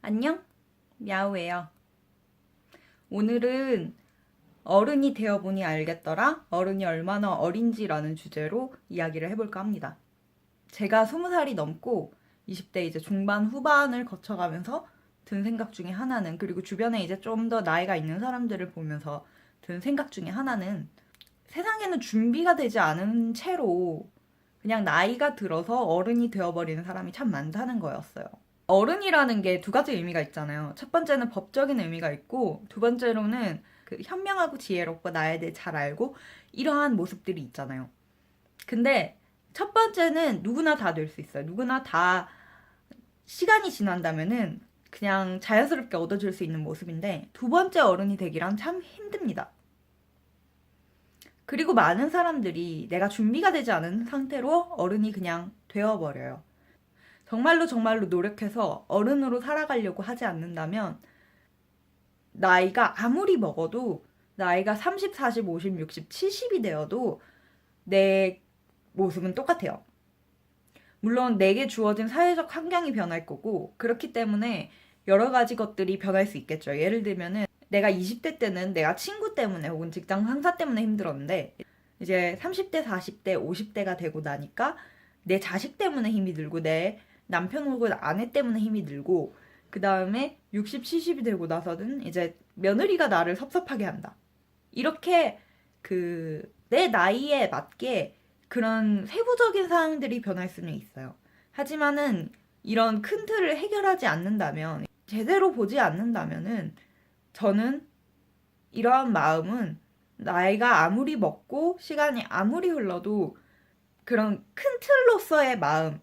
안녕? 야우예요. 오늘은 어른이 되어보니 알겠더라? 어른이 얼마나 어린지라는 주제로 이야기를 해볼까 합니다. 제가 20살이 넘고 20대 이제 중반 후반을 거쳐가면서 든 생각 중에 하나는, 그리고 주변에 이제 좀 더 나이가 있는 사람들을 보면서 든 생각 중에 하나는, 세상에는 준비가 되지 않은 채로 그냥 나이가 들어서 어른이 되어버리는 사람이 참 많다는 거였어요. 어른이라는 게 두 가지 의미가 있잖아요. 첫 번째는 법적인 의미가 있고, 두 번째로는 그 현명하고 지혜롭고 나에 대해 잘 알고 이러한 모습들이 있잖아요. 근데 첫 번째는 누구나 다 될 수 있어요. 누구나 다 시간이 지난다면은 그냥 자연스럽게 얻어질 수 있는 모습인데, 두 번째 어른이 되기란 참 힘듭니다. 그리고 많은 사람들이 내가 준비가 되지 않은 상태로 어른이 그냥 되어버려요. 정말로 정말로 노력해서 어른으로 살아가려고 하지 않는다면 나이가 아무리 먹어도, 나이가 30, 40, 50, 60, 70이 되어도 내 모습은 똑같아요. 물론 내게 주어진 사회적 환경이 변할 거고, 그렇기 때문에 여러 가지 것들이 변할 수 있겠죠. 예를 들면은 내가 20대 때는 내가 친구 때문에 혹은 직장 상사 때문에 힘들었는데, 이제 30대, 40대, 50대가 되고 나니까 내 자식 때문에 힘이 들고, 내 남편 혹은 아내 때문에 힘이 들고, 그 다음에 60, 70이 되고 나서는 이제 며느리가 나를 섭섭하게 한다. 이렇게 내 나이에 맞게 그런 세부적인 사항들이 변할 수는 있어요. 하지만은 이런 큰 틀을 해결하지 않는다면, 제대로 보지 않는다면은, 저는 이러한 마음은 나이가 아무리 먹고 시간이 아무리 흘러도 그런 큰 틀로서의 마음,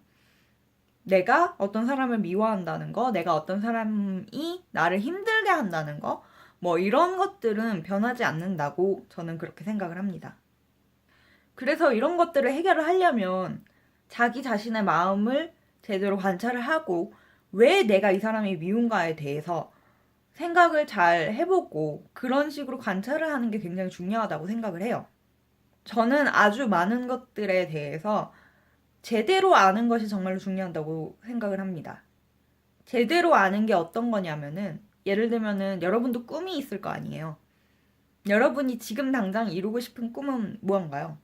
내가 어떤 사람을 미워한다는 거, 내가 어떤 사람이 나를 힘들게 한다는 거, 뭐 이런 것들은 변하지 않는다고 저는 그렇게 생각을 합니다. 그래서 이런 것들을 해결을 하려면 자기 자신의 마음을 제대로 관찰을 하고, 왜 내가 이 사람이 미운가에 대해서 생각을 잘 해보고 그런 식으로 관찰을 하는 게 굉장히 중요하다고 생각을 해요. 저는 아주 많은 것들에 대해서 제대로 아는 것이 정말로 중요하다고 생각을 합니다. 제대로 아는 게 어떤 거냐면은, 예를 들면은 여러분도 꿈이 있을 거 아니에요. 여러분이 지금 당장 이루고 싶은 꿈은 무언가요?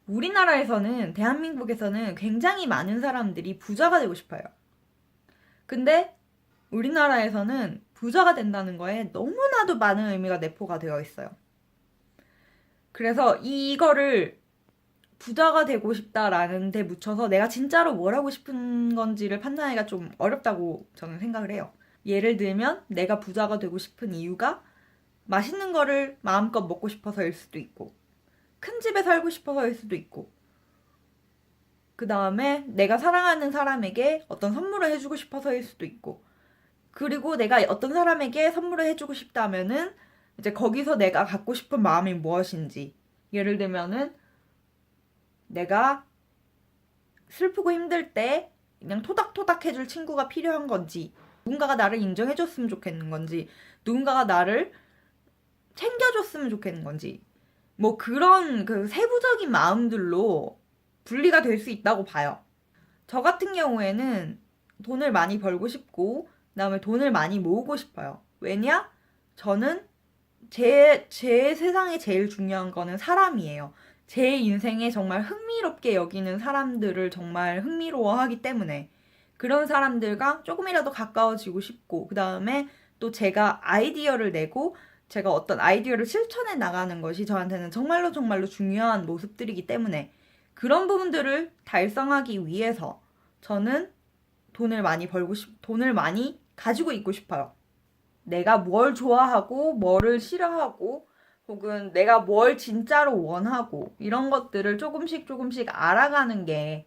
우리나라에서는, 대한민국에서는 굉장히 많은 사람들이 부자가 되고 싶어요. 근데 우리나라에서는 부자가 된다는 거에 너무나도 많은 의미가 내포가 되어 있어요. 그래서 이거를 부자가 되고 싶다라는 데 묻혀서 내가 진짜로 뭘 하고 싶은 건지를 판단하기가 좀 어렵다고 저는 생각을 해요. 예를 들면 내가 부자가 되고 싶은 이유가 맛있는 거를 마음껏 먹고 싶어서일 수도 있고, 큰 집에 살고 싶어서일 수도 있고, 그 다음에 내가 사랑하는 사람에게 어떤 선물을 해주고 싶어서일 수도 있고, 그리고 내가 어떤 사람에게 선물을 해주고 싶다면은 이제 거기서 내가 갖고 싶은 마음이 무엇인지, 예를 들면은 내가 슬프고 힘들 때 그냥 토닥토닥 해줄 친구가 필요한 건지, 누군가가 나를 인정해줬으면 좋겠는 건지, 누군가가 나를 챙겨줬으면 좋겠는 건지, 뭐 그런 그 세부적인 마음들로 분리가 될 수 있다고 봐요. 저 같은 경우에는 돈을 많이 벌고 싶고, 그다음에 돈을 많이 모으고 싶어요. 왜냐? 저는 제 세상에 제일 중요한 거는 사람이에요. 제 인생에 정말 흥미롭게 여기는 사람들을 정말 흥미로워하기 때문에 그런 사람들과 조금이라도 가까워지고 싶고, 그 다음에 또 제가 아이디어를 내고 제가 어떤 아이디어를 실천해 나가는 것이 저한테는 정말로 정말로 중요한 모습들이기 때문에, 그런 부분들을 달성하기 위해서 저는 돈을 많이 가지고 있고 싶어요. 내가 뭘 좋아하고 뭐를 싫어하고, 혹은 내가 뭘 진짜로 원하고, 이런 것들을 조금씩 조금씩 알아가는 게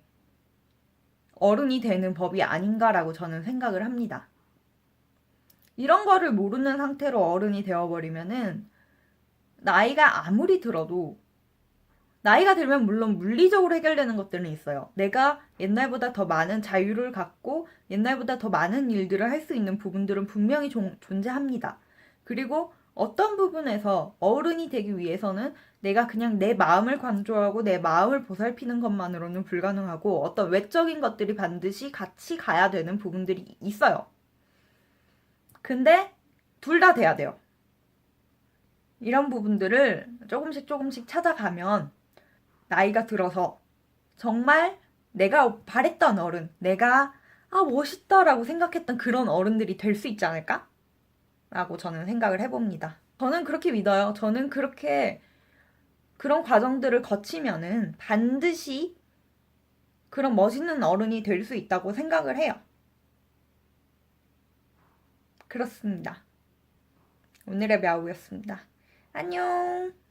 어른이 되는 법이 아닌가라고 저는 생각을 합니다. 이런 거를 모르는 상태로 어른이 되어버리면은 나이가 아무리 들어도, 나이가 들면 물론 물리적으로 해결되는 것들은 있어요. 내가 옛날보다 더 많은 자유를 갖고 옛날보다 더 많은 일들을 할 수 있는 부분들은 분명히 존재합니다. 그리고 어떤 부분에서 어른이 되기 위해서는 내가 그냥 내 마음을 관조하고 내 마음을 보살피는 것만으로는 불가능하고, 어떤 외적인 것들이 반드시 같이 가야 되는 부분들이 있어요. 근데 둘 다 돼야 돼요. 이런 부분들을 조금씩 찾아가면 나이가 들어서 정말 내가 바랬던 어른, 내가 멋있다라고 생각했던 그런 어른들이 될 수 있지 않을까? 라고 저는 생각을 해봅니다. 저는 그렇게 믿어요. 저는 그렇게 그런 과정들을 거치면은 반드시 그런 멋있는 어른이 될 수 있다고 생각을 해요. 그렇습니다. 오늘의 мя우였습니다. 안녕!